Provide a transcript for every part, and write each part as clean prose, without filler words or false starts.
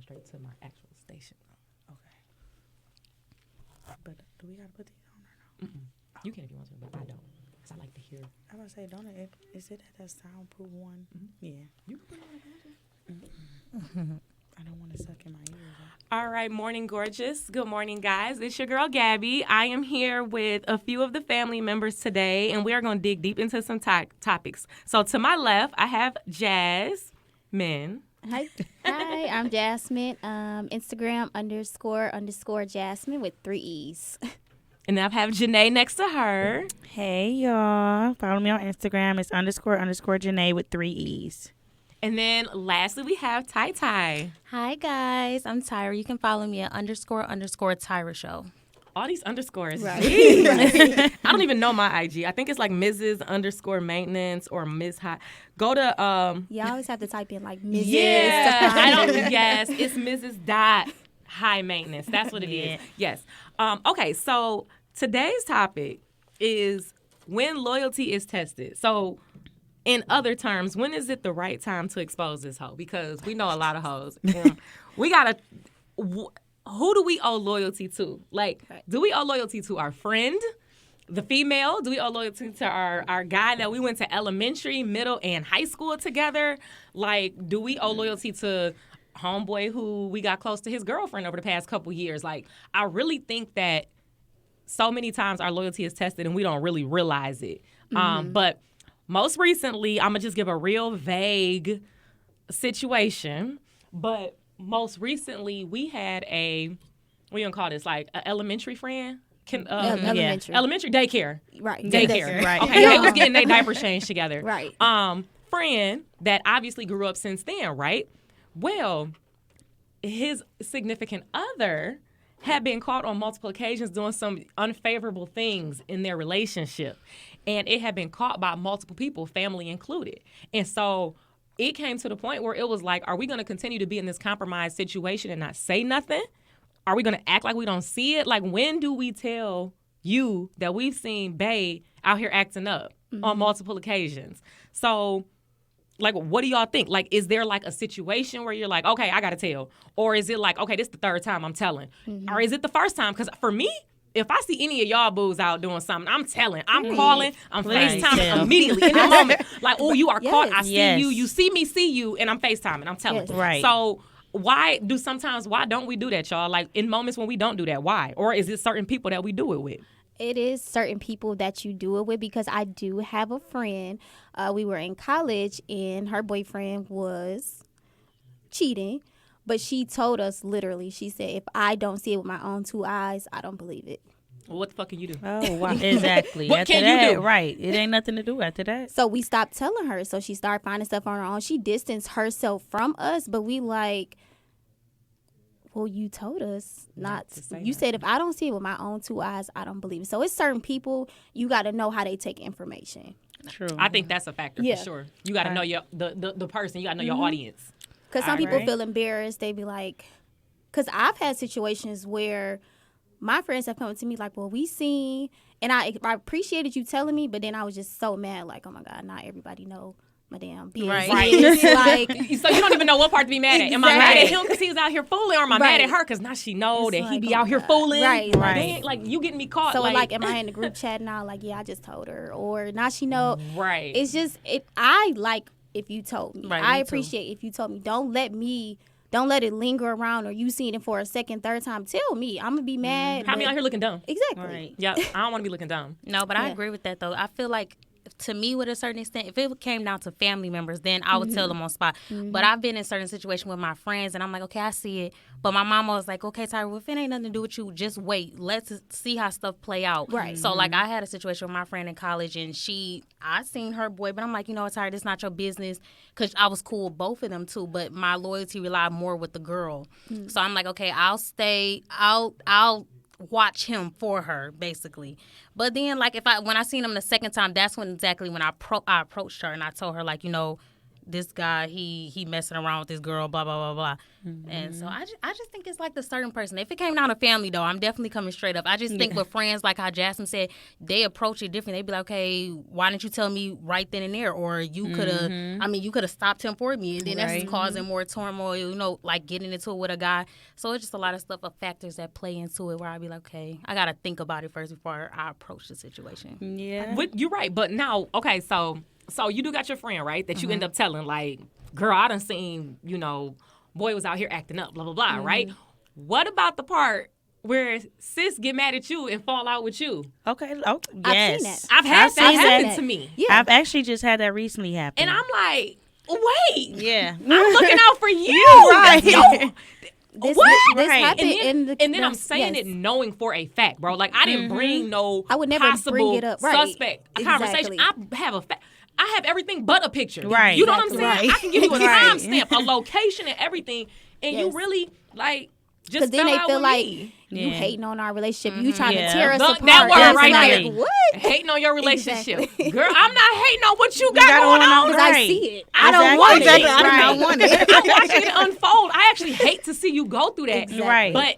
straight to my actual station. Okay. But do we gotta put these on or no? You can if you want to, but I don't. Because I like to hear. I was gonna say, don't it? Is it that soundproof one? Yeah. You can put it on. I don't want to suck in my ears. All right, morning, gorgeous. Good morning, guys. It's your girl, Gabby. I am here with a few of the family members today, and we are going to dig deep into some topics. So to my left, I have Jasmine. Hi, I'm Jasmine. Instagram __ Jasmine with 3 E's. And I have Janae next to her. Hey, y'all. Follow me on Instagram. It's _ Janae with 3 E's. And then lastly, we have Tai Tai. Hi, guys. I'm Tyra. You can follow me at _ Tyra Show. All these underscores. Right. I don't even know my IG. I think it's like Mrs. _ maintenance or Ms. High. Go to You always have to type in like Mrs. Yeah. I don't yes, it's Mrs. Dot High Maintenance. That's what it is. Yes. Okay, so today's topic is when loyalty is tested. So in other terms, when is it the right time to expose this hoe? Because we know a lot of hoes. We gotta. Who do we owe loyalty to? Like, do we owe loyalty to our friend, the female? Do we owe loyalty to our guy that we went to elementary, middle, and high school together? Like, do we owe loyalty to homeboy who we got close to his girlfriend over the past couple years? Like, I really think that so many times our loyalty is tested and we don't really realize it. But most recently, I'm going to just give a real vague situation. But most recently, we had what are you going to call this? Like an elementary friend? Elementary daycare. Right. Daycare. Right. Okay, they was getting their diapers changed together. Right. Friend that obviously grew up since then, right? Well, his significant other had been caught on multiple occasions doing some unfavorable things in their relationship. And it had been caught by multiple people, family included. And so it came to the point where it was like, are we going to continue to be in this compromised situation and not say nothing? Are we going to act like we don't see it? Like, when do we tell you that we've seen Bae out here acting up on multiple occasions? So, like, what do y'all think? Like, is there, like, a situation where you're like, okay, I got to tell? Or is it like, okay, this is the third time I'm telling? Or is it the first time? Because for me, if I see any of y'all boos out doing something, I'm telling. I'm calling. I'm FaceTiming immediately in the moment. Like, oh, you are caught. I see you. You see me, see you. And I'm FaceTiming. I'm telling. Right. So why don't we do that, y'all? Like, in moments when we don't do that, why? Or is it certain people that we do it with? It is certain people that you do it with, because I do have a friend. We were in college and her boyfriend was cheating. But she told us literally, she said, if I don't see it with my own 2 eyes, I don't believe it. Well, what the fuck can you do? Oh, wow. Exactly. What after can that, you do? Right. It ain't nothing to do after that. So we stopped telling her. So she started finding stuff on her own. She distanced herself from us, but we like, well, you told us not to say. You said if I don't see it with my own 2 eyes, I don't believe it. So it's certain people, you got to know how they take information. True. I think that's a factor for sure. You got to know the person. You got to know your audience. Because some people feel embarrassed. They be like, because I've had situations where my friends have come to me like, well, we seen, and I appreciated you telling me, but then I was just so mad, like, oh my God, not everybody know my damn business. Right. Like, so you don't even know what part to be mad at. Am I mad at him because he was out here fooling, or am I mad at her because now she know that he be out here fooling? Right. Like, you getting me caught. So like, am I in the group chat now? Like, yeah, I just told her, or now she know. Right. It's just I like if you told me. Right, I me appreciate if you told me. Don't let it linger around, or you seen it for a second, third time. Tell me. I'm gonna be mad. How me out here looking dumb? Exactly. Right. Yeah, I don't want to be looking dumb. No, but I agree with that, though. I feel like, to me, with a certain extent, if it came down to family members, then I would tell them on spot. But I've been in certain situations with my friends, and I'm like, okay, I see it. But my mama was like, okay, Tyra, well, if it ain't nothing to do with you, just wait. Let's see how stuff play out. Right. So, like, I had a situation with my friend in college, and I seen her boy, but I'm like, you know what, Tyra, this not your business, because I was cool with both of them, too, but my loyalty relied more with the girl. So I'm like, okay, I'll watch him for her, basically. But then, like, when I seen him the second time, that's when I approached her and I told her, like, you know, this guy, he messing around with this girl, blah, blah, blah, blah. And so I just think it's like the certain person. If it came down to family, though, I'm definitely coming straight up. I just think with friends, like how Jasmine said, they approach it different. They be like, okay, why didn't you tell me right then and there? Or you could have, you could have stopped him for me. And then that's just causing more turmoil, you know, like getting into it with a guy. So it's just a lot of stuff, of factors that play into it where I be like, okay, I got to think about it first before I approach the situation. Yeah. You're right. But now, okay, so you do got your friend, right, that you end up telling, like, girl, I done seen, you know, boy was out here acting up, blah, blah, blah, right? What about the part where sis get mad at you and fall out with you? Okay. Oh, yes. I've seen that. I've had that happen to me. Yeah. I've actually just had that recently happen. And I'm like, wait. Yeah. I'm looking out for you. Right. Yo, This Right. happened in the and then I'm saying it knowing for a fact, bro. Like, I didn't bring no I would never possible bring it up. Right. suspect Exactly. conversation. I have a fact. I have everything but a picture. Right. You know what I'm saying? Right. I can give you a Right. timestamp, a location, and everything, and you Yes. really like Because just then fell they out feel with like me. you Yeah. hating on our relationship. You trying Yeah. to tear us That apart. word And it's right like, there. what? Hating on your relationship, Exactly. girl. I'm not hating on what you got going on. Because I Right. see it. I don't want it. I do not want it. I'm watching it unfold. I actually hate to see you go through that. Exactly. Right. But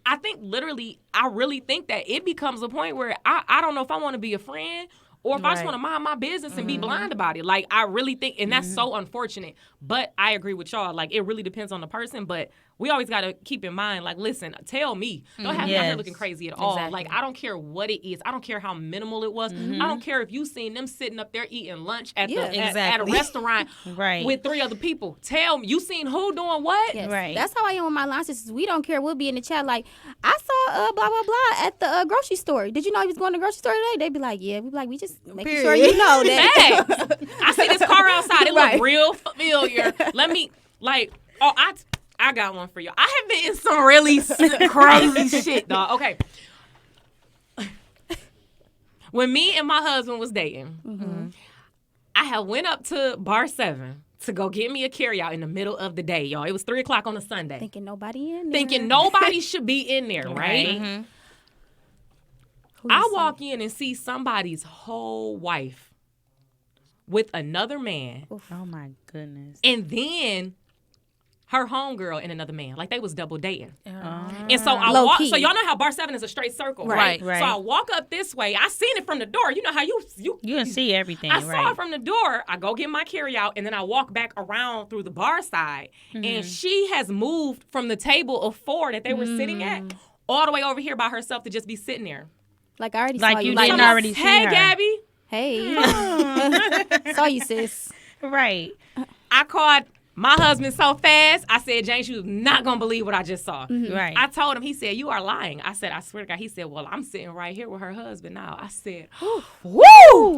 I think literally, I really think that it becomes a point where I don't know if I want to be a friend or if I just Right. want to mind my business and be blind about it. Like, I really think, and that's so unfortunate. But I agree with y'all. Like, it really depends on the person. But we always got to keep in mind, like, listen, tell me. Don't have me out here Yes. looking crazy at all. Exactly. Like, I don't care what it is. I don't care how minimal it was. I don't care if you seen them sitting up there eating lunch at Yeah. at a Exactly. restaurant Right. with 3 other people. Tell me, you seen who doing what? Yes. Right. That's how I am with my line sisters. We don't care. We'll be in the chat like, I saw blah, blah, blah at the grocery store. Did you know he was going to the grocery store today? They'd be like, yeah. We'd be like, we just making sure you know that. Facts. I see this car outside. It Right. look real familiar. Let me, like, I got one for you. I have been in some really crazy shit, dog. Okay. When me and my husband was dating, I had went up to Bar 7 to go get me a carryout in the middle of the day, y'all. It was 3 o'clock on a Sunday. Thinking nobody in there. Thinking nobody should be in there, right? Right. Who you I see? walk in and see somebody's whole wife with another man, Oh my goodness. and then her homegirl and another man. Like, they was double dating. Oh. And so I Low walk. key. So y'all know how Bar 7 is a straight circle, right? Right. So I walk up this way. I seen it from the door. You know how you You can see everything, I saw right? it from the door. I go get my carryout, and then I walk back around through the bar side, and she has moved from the table of 4 that they were sitting at all the way over here by herself to just be sitting there. Like, I already Like saw you. you Like, didn't already see Hey, her. Gabby. hey. Saw you, sis. Right. I called my husband so fast. I said, James, you're not going to believe what I just saw. Right. I told him, he said, you are lying. I said, I swear to God. He said, well, I'm sitting right here with her husband now. I said, woo!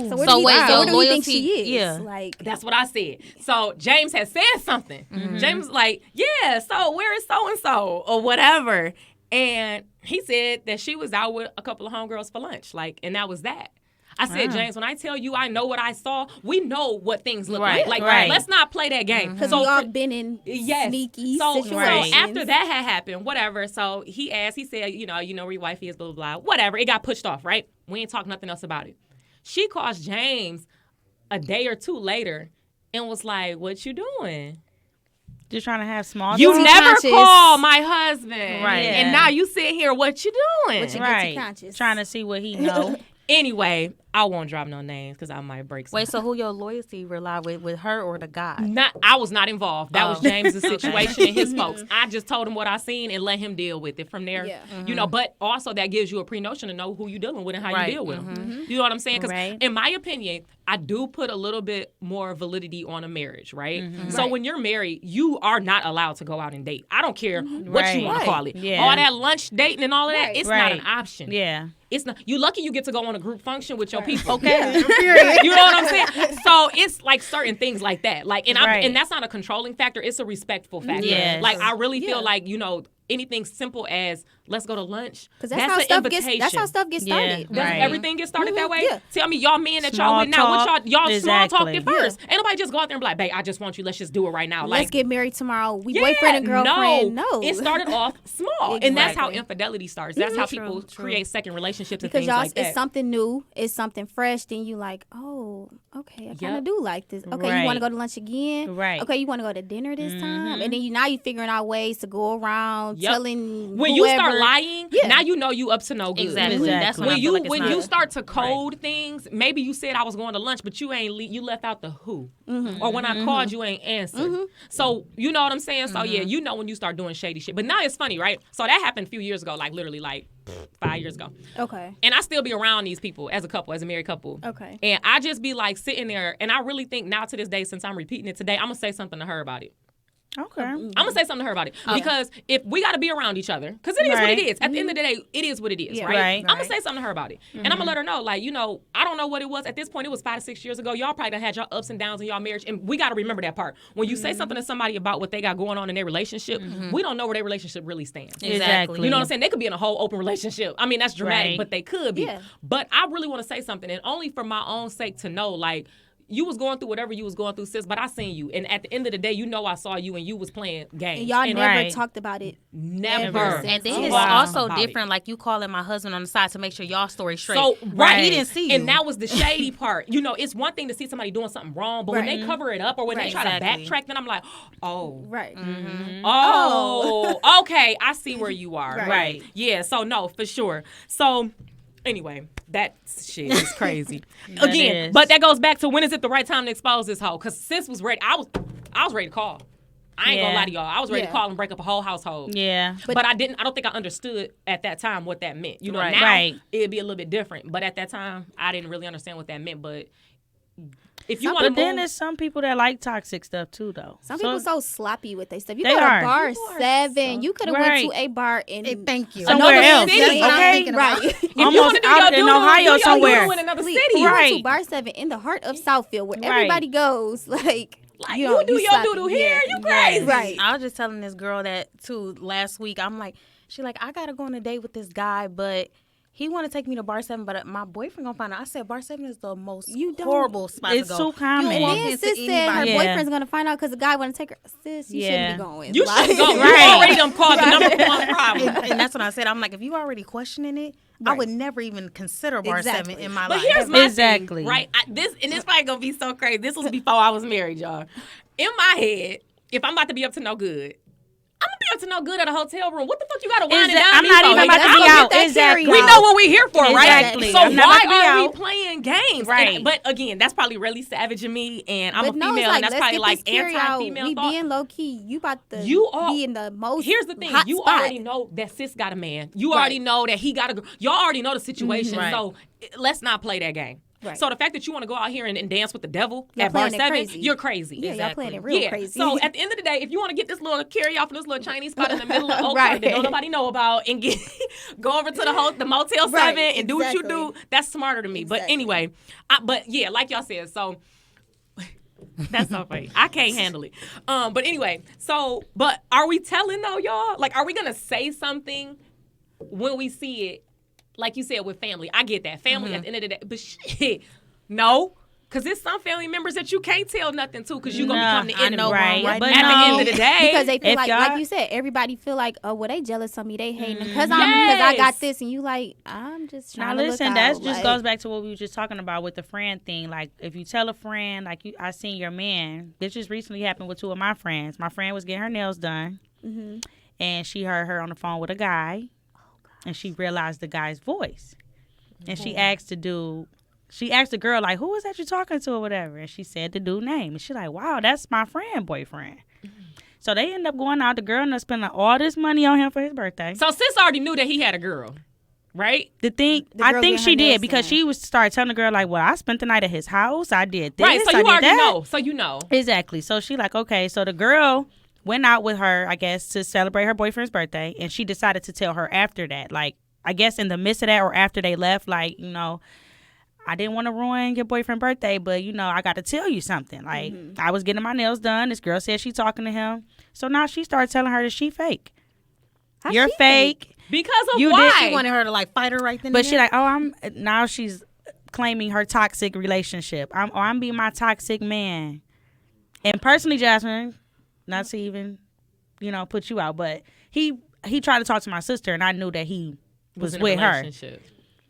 So where So do you, wait, so your where do you think loyalty- she is? yeah. Like, That's what I said. So James had said something. James was like, yeah, so where is so-and-so or whatever. And he said that she was out with a couple of homegirls for lunch. Like, and that was that. I said, James, when I tell you I know what I saw, we know what things look Right, like. Like, right. let's not play that game. because So we all for- been in Yes. sneaky so situations. after that had happened, whatever. So he asked, he said, you know where your wife is, blah, blah, blah. Whatever. It got pushed off, right? We ain't talk nothing else about it. She calls James a day or 2 later and was like, what you doing? Just trying to have small You talk. never conscious. call my husband. Right. And now you sitting here, what you doing? What you- Right. guilty conscious. Trying to see what he know. Anyway, I won't drop no names because I might break some. Wait, so who your loyalty rely with her or the guy? I was not involved. That was Oh. James's situation and his folks. I just told him what I seen and let him deal with it from there. Yeah. You know, but also that gives you a pre-notion to know who you're dealing with and how Right. you deal with them. You know what I'm saying? Because Right. in my opinion, I do put a little bit more validity on a marriage, right? So when you're married, you are not allowed to go out and date. I don't care what Right. you want to call it. Yeah. All that lunch dating and all of that, Right. it's not Right. an option. Yeah. It's not. You lucky you get to go on a group function with your people. Okay. You know what I'm saying? So it's like certain things like that. Like, and Right. and that's not a contronling factor. It's a respectful factor. Yes. Like, I really Yeah. feel like, anything simple as let's go to lunch. Because that's how an stuff invitation. that's how stuff gets started. Does Right. everything get started that way? Yeah. Tell me, y'all men that Small y'all with now, what y'all small talked Exactly. it first. Ain't nobody just go out there and be like, babe, I just want you. Let's just do it right now. Let's Like, get married tomorrow. We yeah, boyfriend and girlfriend. No. It started off small. And that's how Exactly. infidelity starts. That's how people True. create second relationships and because things y'all, like that. it's something new, it's something fresh. Then you like, oh, okay, I kind Yep. of do like this. Okay, Right. you want to go to lunch again? Right. Okay, you want to go to dinner this time? And then now you figuring out ways to go around Yep. telling When you whoever. start lying, Yeah. now you know you up to no good. Exactly. That's when I When feel like it's when not you good. start to code things, maybe you said I was going to lunch, but you ain't you left out the who, or when I called you ain't answered. So you know what I'm saying. So yeah, you know when you start doing shady shit. But now it's funny, right? So that happened a few years ago, like literally like 5 years ago. Okay. And I still be around these people as a couple, as a married couple. Okay. And I just be like sitting there, and I really think now to this day, since I'm repeating it today, I'm gonna say something to her about it. Okay. I'm gonna say something to her about it because if we got to be around each other, because it is what Right. it is. At the end of the day, it is what it is, Yeah. right? Right. I'm gonna say something to her about it, and I'm gonna let her know, like, you know, I don't know what it was at this point. It was 5 to 6 years ago. Y'all probably done had y'all ups and downs in y'all marriage, and we got to remember that part. When you say something to somebody about what they got going on in their relationship, we don't know where their relationship really stands. Exactly. You know what I'm saying? They could be in a whole open relationship. I mean, that's dramatic, Right. but they could be. Yeah. But I really want to say something, and only for my own sake to know, like, you was going through whatever you was going through, sis, but I seen you. And at the end of the day, you know I saw you and you was playing games. And y'all never Right. talked about it. Never. Ever since. And then Oh, it's wow. also About it. different, like you calling my husband on the side to make sure y'all story straight. So, He didn't see you. And that was the shady part. You know, it's one thing to see somebody doing something wrong, but when they cover it up or when they try Exactly. to backtrack, then I'm like, oh. Right. Oh, okay. I see where you are. Right. Yeah, so no, for sure. So anyway, that shit is crazy. That Again, is. but that goes back to when is it the right time to expose this hoe? Because sis was ready. I was ready to call. I ain't gonna Yeah. lie to y'all. I was ready to Yeah. call and break up a whole household. Yeah. But I don't think I understood at that time what that meant. You know, Right. now Right. it'd be a little bit different. But at that time, I didn't really understand what that meant. But if you want to But then move, there's some people that like toxic stuff too, though. Some people so sloppy with their stuff. You They go to are. bar People are 7. You could have went Right. to a bar in thank you. Somewhere another else. city. That's what I'm Okay, thinking right. if you almost want to do out your in doodle, Ohio do your somewhere. doodle in another Please, city. you went Right. to bar 7 in the heart of Southfield where Right. everybody goes. Like You know, do your sloppy. doodle here. Yeah. You crazy. Right. I was just telling this girl that too last week. I'm like, she like, I gotta go on a date with this guy, but he want to take me to bar 7, but my boyfriend gonna find out. I said bar 7 is the most You don't- horrible spot It's to go. too common. You And walk then into sis said her anybody- Yeah. boyfriend's gonna find out because the guy want to take her. Sis, you Yeah. shouldn't be going. You Like- should go. You Right. already done caused the number one problem. and that's what I said. I'm like, if you already questioning it, I Right. would never even consider bar Exactly. 7 in my But life. here's my Exactly. thing, right? This probably gonna be so crazy. This was before I was married, y'all. In my head, if I'm about to be up to no good, I'm gonna be up to no good at a hotel room. What the fuck you gotta wine and dine I'm me not for? even about Nigga, to I'm be gonna out. get that Exactly. We know what we here for, right? Exactly. So I'm not why about to be are we out. playing games? Right. But again, that's probably really savage of me, and I'm But a no, female, it's like, and that's let's probably get like this carry out. anti-female We thought. being low key. You about to You are- be in the most. Here's the thing: hot you spot. already know that sis got a man. You already know that he got a girl. Y'all already know the situation. Right. So let's not play that game. Right. So the fact that you want to go out here and dance with the devil Y'all at bar playing it 7, crazy. you're crazy. Yeah, y'all Exactly. playing it real Yeah. crazy. So at the end of the day, if you want to get this little carry off in this little Chinese spot in the middle of Oakland Right. that don't nobody know about and get go over to the Motel 7 Right, and do what you exactly. do, that's smarter to me. But Exactly. anyway, but yeah, like y'all said, so that's so funny. I can't handle it. But anyway, but are we telling though, y'all? Like, are we gonna say something when we see it? Like you said with family, I get that family at the end of the day, but shit, no. Because there's some family members that you can't tell nothing to because you're going to become the I enemy. know, Right. right But At no. the end of the day. because they feel If like y'all- you said, everybody feel like, oh, well, they jealous of me, they hating because I Yes. got this, and you like, I'm just Now trying to listen, look that out. just like, goes back to what we were just talking about with the friend thing. Like if you tell a friend, like I seen your man. This just recently happened with 2 of my friends. My friend was getting her nails done, and she heard her on the phone with a guy, and she realized the guy's voice, and she asked the dude. She asked the girl, like, who was that you talking to or whatever? And she said the dude name. And she's like, wow, that's my friend boyfriend. So they end up going out. The girl ended up spending all this money on him for his birthday. So sis already knew that he had a girl, right? The thing, The I girl think getting she her did nails because done. she was started telling the girl, like, well, I spent the night at his house. I did this. Right, so I you did already that. know. So you know. Exactly. So she like, okay. So the girl went out with her, I guess, to celebrate her boyfriend's birthday. And she decided to tell her after that. Like, I guess in the midst of that or after they left, like, you know, I didn't want to ruin your boyfriend's birthday, but, you know, I got to tell you something. Like, I was getting my nails done. This girl said she talking to him. So now she started telling her that she fake. how You're she fake. Because of You did- why? She wanted her to like fight her right then. But and she like, now she's claiming her toxic relationship. I'm being my toxic man. And personally, Jasmine, not to even, put you out, but he tried to talk to my sister, and I knew that he was in a with her relationship.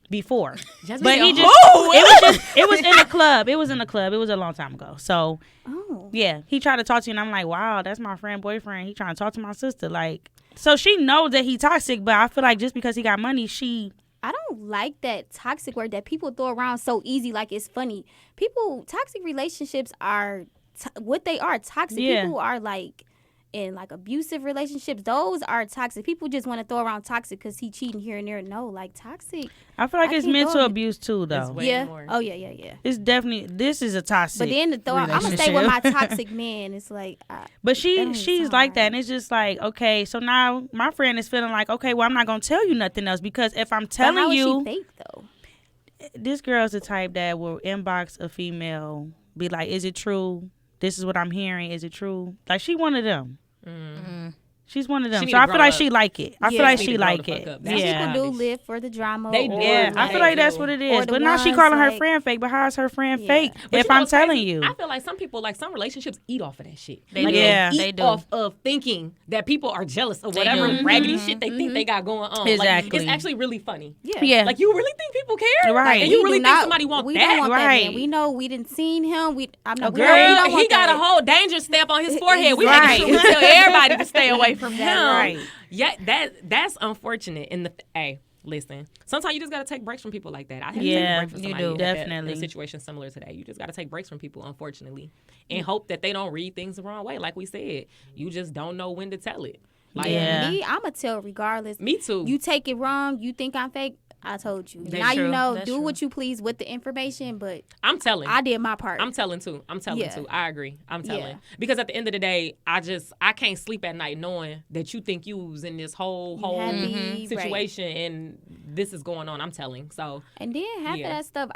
before. Jasmine But said, he just, it was in a club. It was in a club. It was a long time ago. So, yeah, he tried to talk to you, and I'm like, wow, that's my friend, boyfriend. He trying to talk to my sister. Like, so she knows that he toxic, but I feel like just because he got money, I don't like that toxic word that people throw around so easy, like it's funny. Toxic relationships are what they are. Toxic people are like in like abusive relationships. Those are toxic. People just want to throw around toxic because he cheating here and there. No, like toxic. I feel like it's can't mental go- abuse too, though. It's way more. Oh yeah. It's definitely, this is a toxic But then to throw out, I'm gonna stay with my toxic man. It's like, But that don't she's sound like that, right. and it's just like, okay, so now my friend is feeling like, okay, well, I'm not gonna tell you nothing else, because if I'm but how telling is you, she fake though? this girl's the type that will inbox a female, be like, is it true? This is what I'm hearing. Is it true? Like, she one of them. She's one of them. She So need I to feel grow like up. she like it. I Yeah. feel like She she need to grow like the fuck it. up. That's Yeah. People do live for the drama. They do. or, Yeah, I feel like that's do. what it Or is. the But now she ones, calling her like- friend fake. But how is her friend Yeah. fake? But If you know I'm what's telling crazy? you, I feel like some people, like some relationships, eat off of that shit. They Like, do. Yeah. eat They do. off of thinking that people are jealous of They whatever do. raggedy shit they think they got going on. Exactly. Like, it's actually really funny. yeah, Like, you really think people care? Right. And you We really do think not- somebody want we that? don't want that Right. man. We know we didn't seen him. We don't Girl, want he got that. a whole danger stamp on his forehead. We Right. make sure we tell everybody to stay away from him. Right. Yeah, that's unfortunate. Hey, listen. Sometimes you just gotta take breaks from people like that. I had to take Yeah, a break from you somebody do. like that Definitely. in a situation similar to that. You just gotta take breaks from people, unfortunately, and hope that they don't read things the wrong way. Like we said, you just don't know when to tell it. Like, Yeah. Me, I'ma tell regardless. me too. You take it wrong. You think I'm fake. I told you. That's now true. you know. That's Do true. what you please with the information, but I'm telling. I did my part. I'm telling too. Yeah. Too. I agree. I'm telling. Yeah. Because at the end of the day, I can't sleep at night knowing that you think you was in this whole Happy, situation and this is going on. I'm telling. So And then half Yeah. of that stuff,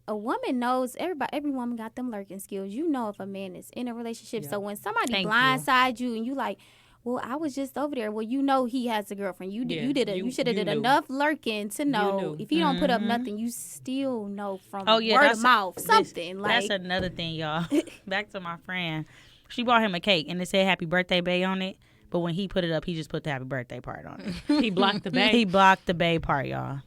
a woman knows. Every woman got them lurking skills. You know if a man is in a relationship. Yeah. So when somebody Thank you. blindside you and you like, well, I was just over there. Well, you know he has a girlfriend. You Yeah, you should have you did knew. enough lurking to know. knew. If you don't put up nothing, you still know from Oh, yeah, word that's- of mouth something. that's Like another thing, y'all. Back to my friend. She bought him a cake, and it said happy birthday, bae, on it. But when he put it up, he just put the happy birthday part on it. he blocked the He bag. blocked the bae part, y'all.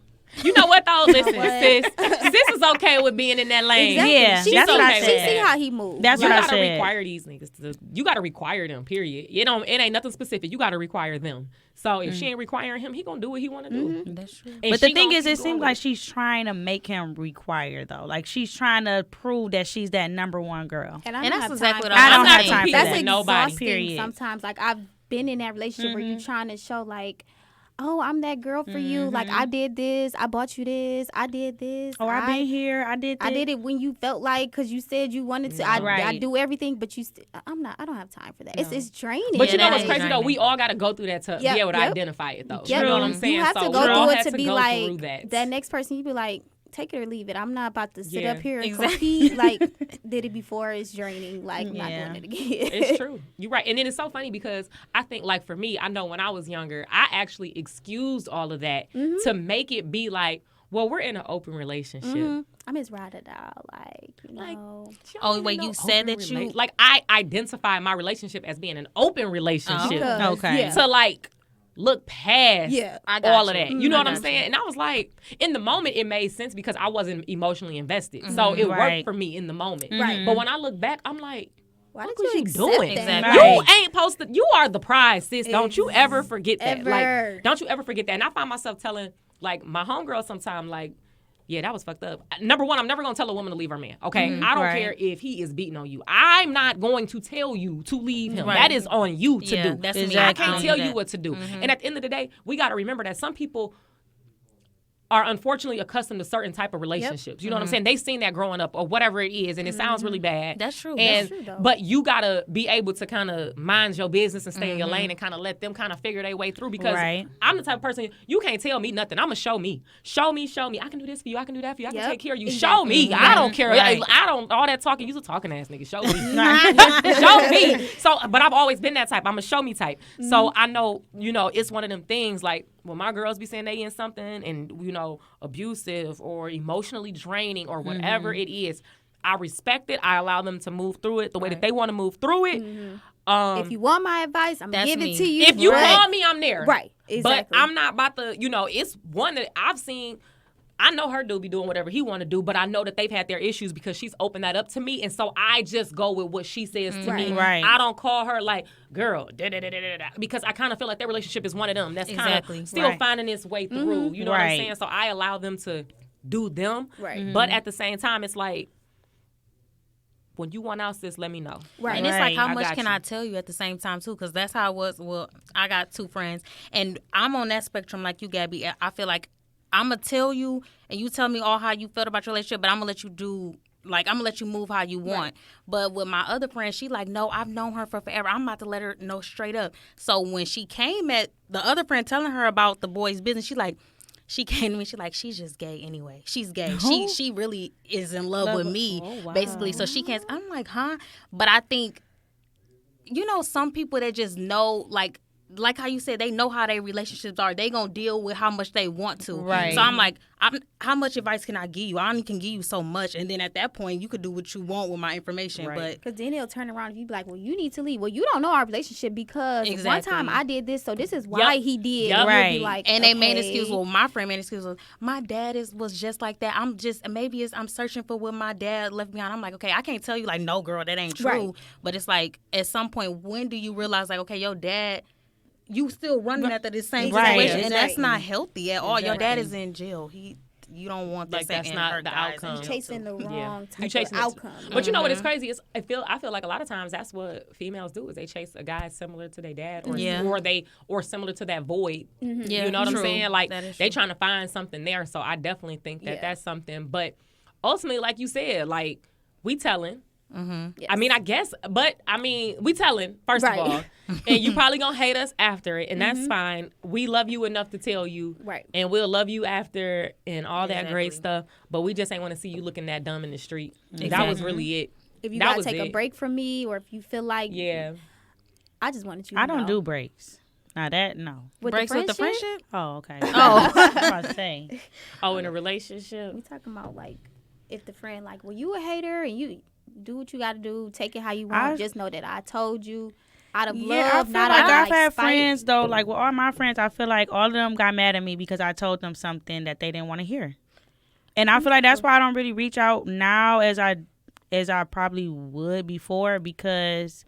You know what though? Listen, what? sis is okay with being in that lane. exactly. Yeah, she that's see, what I she said. see how he moves. That's You what I gotta said. require these niggas. You gotta require them. Period. It ain't nothing specific. You gotta require them. So if she ain't requiring him, he gonna do what he wanna do. That's true. And But the she thing gonna is, keep it going seems with like it. she's trying to make him require, though. Like, she's trying to prove that she's that number one girl. And, I And don't that's have exactly time what for I don't that. have time for That's that. Nobody. exhausting Period. sometimes. Like I've been in that relationship where you're trying to show like, oh, I'm that girl for you. Like I did this, I bought you this, I did this. Oh, I've been here. I did this. I did it when you felt like, because you said you wanted to. I Right. do everything, but I don't have time for that. It's draining. But Yeah, you know that what's is crazy though? draining. We all gotta go through that to Yep, be able to yep. identify it though. Yep. You know what I'm saying? You have So to we go all through had it to be go like through that. that next person. You be like, take it or leave it. I'm not about to sit Yeah. up here and Exactly. compete. Like did it before. It's draining. Like I'm Yeah. not doing it again. It's true. You're right. And then it's so funny because I think, like, for me, I know when I was younger, I actually excused all of that to make it be like, well, we're in an open relationship. I'm his ride or die. Like, you Like, know. Oh, Y'all wait, know you said open that you- like, I identify my relationship as being an open relationship Because, Okay. yeah. to like look past Yeah, I got all of you. that. You know I what I'm got saying? And I was like, in the moment, it made sense because I wasn't emotionally invested. So it Right. worked for me in the moment. Right. But when I look back, I'm like, Why what did was you you accept doing? that? Exactly. You ain't supposed to. You are the prize, sis. Don't you ever forget that. Ever. Like, don't you ever forget that. And I find myself telling, like, my homegirl sometime, like, yeah, that was fucked up. Number one, I'm never going to tell a woman to leave her man, okay? I don't Right. care if he is beating on you. I'm not going to tell you to leave him. Right. That is on you to Yeah, do. that's me. Exactly. I can't don't tell do you that. what to do. And at the end of the day, we got to remember that some people are unfortunately accustomed to certain type of relationships. You know what I'm saying? They've seen that growing up or whatever it is, and it sounds really bad. That's true. And, That's true, though. but you got to be able to kind of mind your business and stay in your lane and kind of let them kind of figure their way through because Right. I'm the type of person, you can't tell me nothing. I'm going to show me. Show me. I can do this for you. I can do that for you. I can Yep. take care of you. Exactly. Show me. I don't care. Right. I don't, all that talking, you's a talking ass nigga. Show me. Show me. So, but I've always been that type. I'm a show me type. So I know, you know, it's one of them things like, when my girls be saying they in something and, you know, abusive or emotionally draining or whatever it is, I respect it. I allow them to move through it the way that they want to move through it. If you want my advice, I'm going to give it to you. If you call me, I'm there. Right, exactly. But I'm not about to, you know, it's one that I've seen. I know her dude be doing whatever he want to do, but I know that they've had their issues because she's opened that up to me, and so I just go with what she says to me. Right. I don't call her like, girl, da-da-da-da-da-da, because I kind of feel like their relationship is one of them that's kind of still finding its way through. You know what I'm saying? So I allow them to do them. Right. But at the same time, it's like, when you want out, sis, let me know. Right. And it's like, how I much got can you. I tell you at the same time, too? Because that's how it was. Well, I got 2 friends, and I'm on that spectrum like you, Gabby. I feel like I'm going to tell you, and you tell me all how you felt about your relationship, but I'm going to let you do, like, I'm going to let you move how you want. Right. But with my other friend, she like, no, I've known her for forever. I'm about to let her know straight up. So when she came at the other friend telling her about the boy's business, she came to me, she's just gay anyway. She's gay. She really is in love with me, basically. So she can't, I'm like, huh? But I think, you know, some people that just know, like how you said, they know how their relationships are. They gonna deal with how much they want to. Right. So I'm like, how much advice can I give you? I only can give you so much, and then at that point, you could do what you want with my information. Right. But because then they'll turn around and you be like, well, you need to leave. Well, you don't know our relationship because one time I did this, so this is why he did. Yep. And Right. you'll be like, and okay. they made an excuse. Well, my friend made an excuse. My dad was just like that. I'm searching for what my dad left behind. I'm like, okay, I can't tell you like, no, girl, that ain't true. Right. But it's like at some point, when do you realize like, okay, your dad, you still running after this same situation, and that's not healthy at all. Your dad is in jail. You don't want that. Like, that's not the outcome. Chasing the wrong You type chasing of it. outcome. But you know what is crazy is I feel like a lot of times that's what females do is they chase a guy similar to their dad or similar to that void. Yeah, you know what I'm true. saying? Like That is they true. trying to find something there. So I definitely think that Yeah. that's something. But ultimately, like you said, like we telling. Yes. I mean, I guess, but I mean, we telling first Right. of all, and you probably gonna hate us after it, and that's fine. We love you enough to tell you, Right. And we'll love you after and all that great Exactly. stuff. But we just ain't want to see you looking that dumb in the street. That was Exactly. really it. If you that gotta was take a it. break from me, or if you feel like, Yeah, I just wanted you to I don't know. do breaks. Now that, no. With Breaks with the friendship? Oh, okay. Oh. I was about to say. Oh, in a relationship. We talking about like if the friend like, well, you a hater and you do what you got to do, take it how you want. Just know that I told you out of Yeah, I love, feel not like out I've of like had spite. friends though, like with all my friends, I feel like all of them got mad at me because I told them something that they didn't want to hear. And I feel like that's why I don't really reach out now as I probably would before, because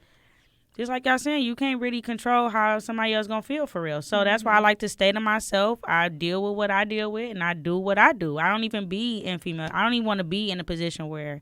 just like y'all saying, you can't really control how somebody else gonna feel for real. So that's why I like to stay to myself. I deal with what I deal with, and I do what I do. I don't even be in female. I don't even want to be in a position where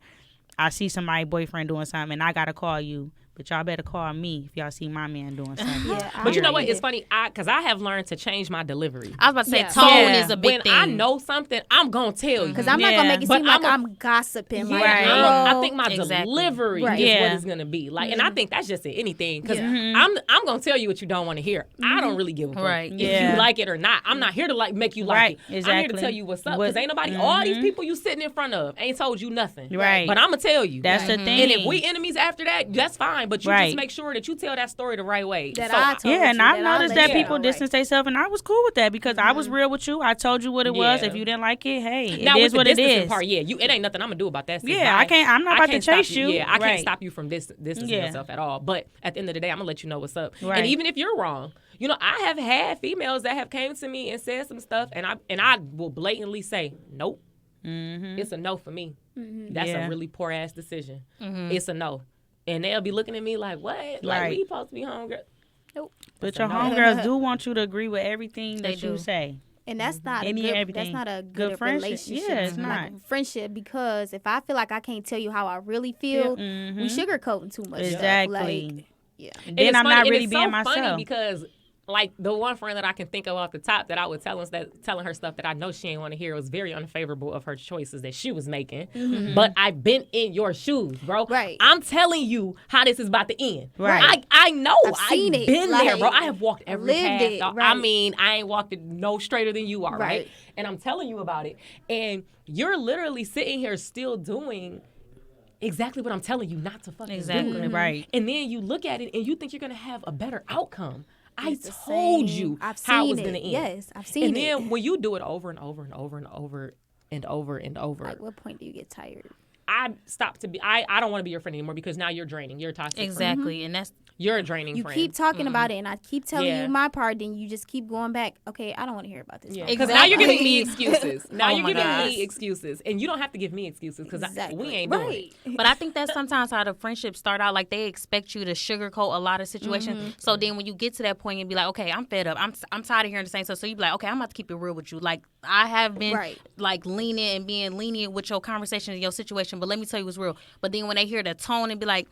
I see somebody's boyfriend doing something and I gotta call you. But y'all better call me if y'all see my man doing something. Yeah, But you know what? agree. It's funny because I have learned to change my delivery. I was about to say Yeah. tone Yeah. is a big When thing. I know something, I'm gonna tell you. Because I'm not Yeah. gonna make it But seem like I'm a- I'm gossiping. Like, Right. girl, I think my Exactly. delivery Right. is what Yeah. it's gonna be like, and I think that's just in anything. Because Yeah. I'm gonna tell you what you don't want to hear. I don't really give a fuck Right. if Yeah. you like it or not. I'm not here to like make you like Right. it. I'm here Exactly. to tell you what's up. What- Because ain't nobody, all these people you sitting in front of ain't told you nothing. Right. But I'm gonna tell you. That's the thing. And if we enemies after that, that's fine. But you Right. just make sure that you tell that story the right way. That So I told Yeah, and you, I've that I noticed let that you people know, distance themselves, and I was cool with that because I was real with you. I told you what it was. Yeah. If you didn't like it, hey, now it with is the what it distancing is. part, yeah, it ain't nothing I'm gonna do about that. Yeah, I can't- I'm not about to can't stop chase you. Yeah, I can't Right. stop you from distancing Yeah. yourself at all. But at the end of the day, I'm gonna let you know what's up. Right. And even if you're wrong, you know, I have had females that have came to me and said some stuff, and I will blatantly say, nope, it's a no for me. That's Yeah. a really poor ass decision. It's a no, and they'll be looking at me like, what? Like Right. we supposed to be home, girl? Nope. But That's your a no. homegirls do want you to agree with everything They that you do. say. And that's not Any a and good, everything. that's not a Good good friendship. relationship. Yeah, it's Like not. a friendship, because if I feel like I can't tell you how I really feel, we sugarcoating too much. Exactly. Stuff. Like, yeah. And Then it's I'm funny- not and really it's being so myself. funny because, like, the one friend that I can think of off the top that I would telling her stuff that I know she ain't want to hear was very unfavorable of her choices that she was making. But I've been in your shoes, bro. Right. I'm telling you how this is about to end. Right. I know. I've seen it. been there, bro. Like, I have walked every lived path. it, dog. I right. mean, I ain't walked it no straighter than you are, right? Right. And I'm telling you about it. And you're literally sitting here still doing exactly what I'm telling you not to fucking Exactly. do. Right. And then you look at it and you think you're going to have a better outcome. I It's the told same. you I've how it seen was going to end. Yes, I've seen And it. then when you do it over and over and over and over and over and over, Like, what point do you get tired? I stop to be. I don't want to be your friend anymore because now you're draining. You're a toxic friend. Exactly, and that's You're a draining You friend. keep talking about it, and I keep telling Yeah. you my part. Then you just keep going back. Okay, I don't want to hear about this. Yeah, no more. because now you're giving me Exactly. excuses. Now Oh you're my giving gosh. me excuses, and you don't have to give me excuses because we Exactly. ain't doing right. it. But I think that's sometimes how the friendships start out. Like they expect you to sugarcoat a lot of situations. So then when you get to that point and be like, okay, I'm fed up. I'm tired of hearing the same stuff. So you be like, okay, I'm about to keep it real with you. Like I have been Right. like lenient and being lenient with your conversation and your situation. But let me tell you what's real. But then when they hear the tone and be like,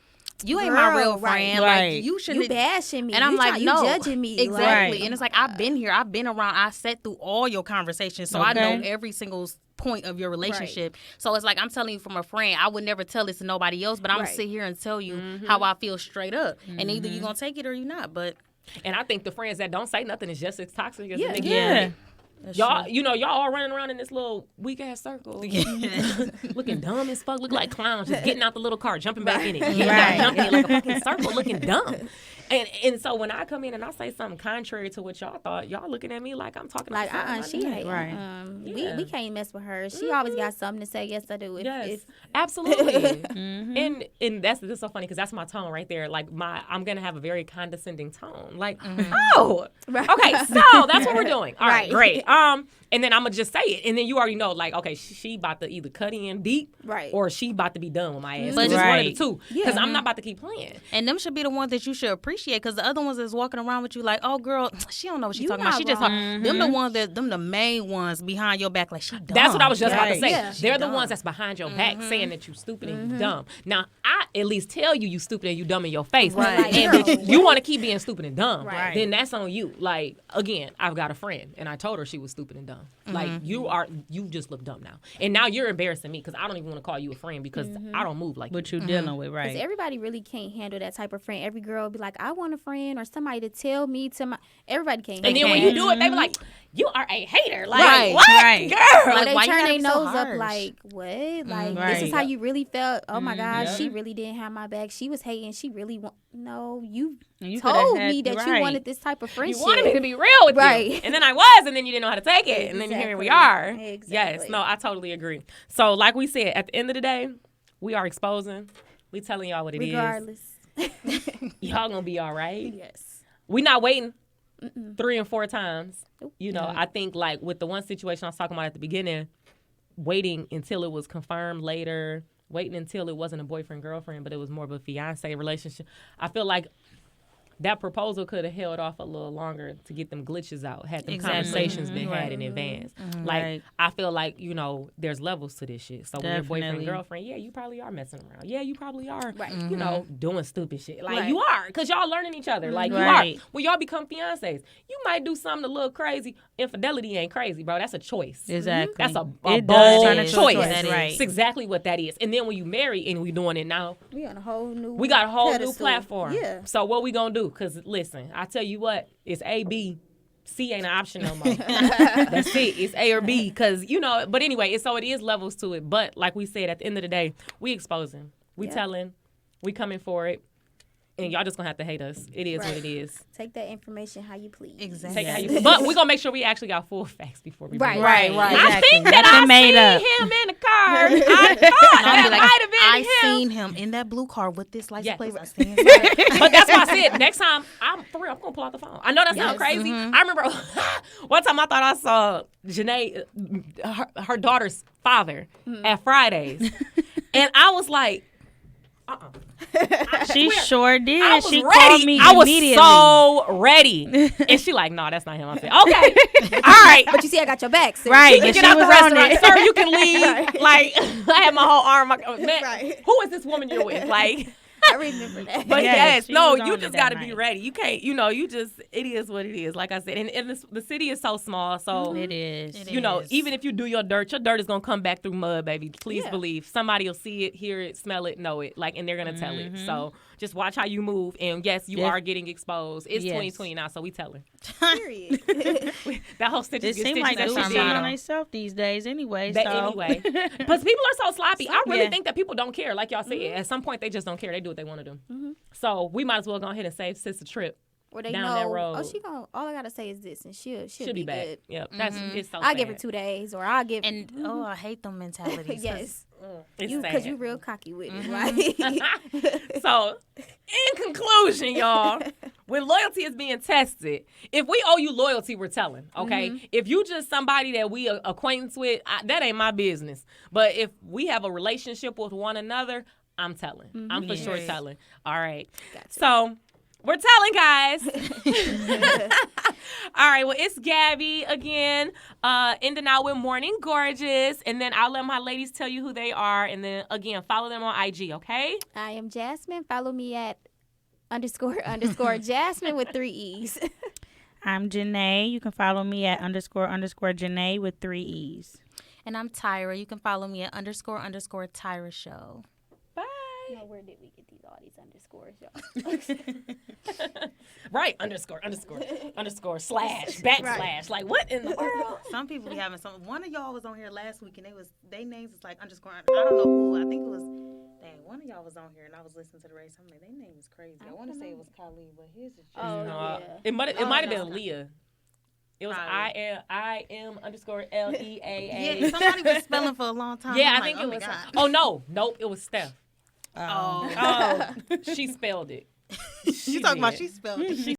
you ain't my Girl, real right. friend. Right. Like you shouldn't. You bashing me. And I'm you like, no, you judging me. exactly. Right. And it's like I've been here, I've been around, I sat through all your conversations, so I know Okay. every single point of your relationship. So it's like I'm telling you from a friend. I would never tell this to nobody else, but I'm gonna Right. sit here and tell you how I feel straight up, and either you gonna take it or you not. But And I think the friends that don't say nothing is just as toxic as Yeah. the niggas. Yeah. Y'all, y'all all running around in this little weak ass circle, looking dumb as fuck, look like clowns, just getting out the little car, jumping back in it, getting out, jumping in it like a fucking circle, looking dumb. And so when I come in and I say something contrary to what y'all thought, y'all looking at me like I'm talking Like, about she hate. Right. Yeah. We can't mess with her. She always got something to say. Yes, I do. Yes, absolutely. And that's so funny because that's my tone right there. Like I'm gonna have a very condescending tone. Like, oh, okay, so that's what we're doing. All right, great. And then I'm gonna just say it, and then you already know, like, okay, she about to either cut in deep, Right. or she about to be done with my ass. But But just one of the Right. two, because I'm not about to keep playing. and them should be the ones that you should appreciate, because the other ones that's walking around with you like, oh girl, she don't know what she's You talking about. not She just wrong. them the ones that them the main ones behind your back like she dumb. That's what I was just about to Right. say. Yeah. They're the ones that's behind your back saying that you stupid and you dumb. Now, I at least tell you stupid and you dumb in your face. Right. And Like, if you want to keep being stupid and dumb, Right. then that's on you. Like, again, I've got a friend and I told her she was stupid and dumb. Like, you just look dumb now. And now you're embarrassing me because I don't even want to call you a friend because I don't move like What you. you dealing with, Because right? everybody really can't handle that type of friend. Every girl will be like, I want a friend or somebody to tell me to my. Everybody can't. And then handle when that. you do it, they be like, you are a hater. Like, Right, what? right. Girl. Like, They why you turn gotta their be so nose up harsh? like, what? Like, this Right. is how you really felt. Oh my gosh, yeah. she really didn't have my back. She was hating. She really no. You You coulda told had- me that you right. wanted this type of You friendship. wanted me to be real with you. Right. And then I was, and then you didn't know how to take it. And then here we are. Exactly. Yes, no, I totally agree. So, like we said, at the end of the day, we are exposing. We telling y'all what it is. Regardless. Y'all gonna be all right. Yes. We not waiting 3 and 4 times. You know, I think like with the one situation I was talking about at the beginning, waiting until it was confirmed later, waiting until it wasn't a boyfriend girlfriend, but it was more of a fiance relationship. I feel like that proposal could have held off a little longer to get them glitches out, had them Exactly. conversations been had in advance. Like, Right. I feel like, you know, there's levels to this shit. So when your boyfriend, Definitely. girlfriend, yeah, you probably are messing around. Yeah, you probably are, Right. you know, doing stupid shit. Like, Right. you are, because y'all learning each other. Like, Right. you are. When y'all become fiancés, you might do something a little crazy. Infidelity ain't crazy, bro. That's a choice. Exactly. That's a It does bold turn into a choice. choice, right. It's exactly what that is. And then when you marry and we doing it now, We on a whole new. we got a whole new pedestal. platform. Yeah. So what we gonna do? Because listen, I tell you what, it's A, B. C ain't an option no more. That's it. It's A or B. Because, you know, but anyway, so it is levels to it. But like we said, at the end of the day, we exposing. We Yeah. telling. We coming for it. And y'all just gonna have to hate us. It is what it is. Take that information how you please. Exactly. Take it how you, but we're gonna make sure we actually got full facts before we bring it. Right. Right. I Exactly. think that Nothing I made seen up. him in the car. I thought I'll be that like, might have been I him. seen him in that blue car with this license Yeah. plate. I seen him. But that's why I said next time I'm gonna pull out the phone. I know that sounds Yes. crazy. I remember one time I thought I saw Janae, her daughter's father at Fridays, and I was like, She sure did. I was She ready. called me I was immediately. so ready, and she like, no, that's not him. I said, okay, all right. But you see, I got your back. sis. Right. You And get she out the was on restaurant, it. sir. You can leave. Right. Like I had my whole arm. Man, Right. who is this woman you're with? Like. I remember that. But Yes, yes, she no, was on you it just that got to be night. ready. You can't, you know, it is what it is. Like I said, and the city is so small. So, It is. you know, even if you do your dirt is going to come back through mud, baby. Please Yeah. believe. Somebody will see it, hear it, smell it, know it. Like, and they're going to tell it. So just watch how you move. And yes, you Yes. are getting exposed. It's Yes. 2020 now, so we telling. Period. That whole stitches It get seems stitches. like That they shit shit done. on themselves these days anyway. But so. anyway, because people are so sloppy. I really Yeah. think that people don't care. Like y'all said, at some point they just don't care. They do what they want to do. So we might as well go ahead and save sis a trip Where they down know, that road. oh, she gonna. All I gotta say is this, and she'll be back. good. Yep, that's it's so. I'll give sad. her 2 days, or I'll give. And I hate them mentalities. Yes, It's because sad. you real cocky with it, right? So, in conclusion, y'all, when loyalty is being tested, if we owe you loyalty, we're telling, okay? If you just somebody that we are acquaintance with, that ain't my business. But if we have a relationship with one another, I'm telling. I'm for sure telling. All right. Gotcha. So, we're telling, guys. All right, well, it's Gabby again, ending out with Morning Gorgeous. And then I'll let my ladies tell you who they are. And then, again, follow them on IG, okay? I am Jasmine. Follow me at _ Jasmine with 3 E's. I'm Janae. You can follow me at _ Janae with 3 E's. And I'm Tyra. You can follow me at _ Tyra Show. Bye. No, where did we get all these underscores, y'all? Right, _ / // Like, what in the world? Some people be having some. One of y'all was on here last week, and they names was like _ I don't know who. I think it was. Dang, one of y'all was on here, and I was listening to the race. I'm like, their name is crazy. I want to say it was Khalid, but his is just. Oh, No, yeah. it might have no. been Leah. It was Probably. I am _ LEAA. Yeah, somebody was spelling for a long time. Yeah, I'm I think like, it oh my was. God. Oh no, nope, it was Steph. Oh, Oh, she spelled it. you talking about she spelled it? She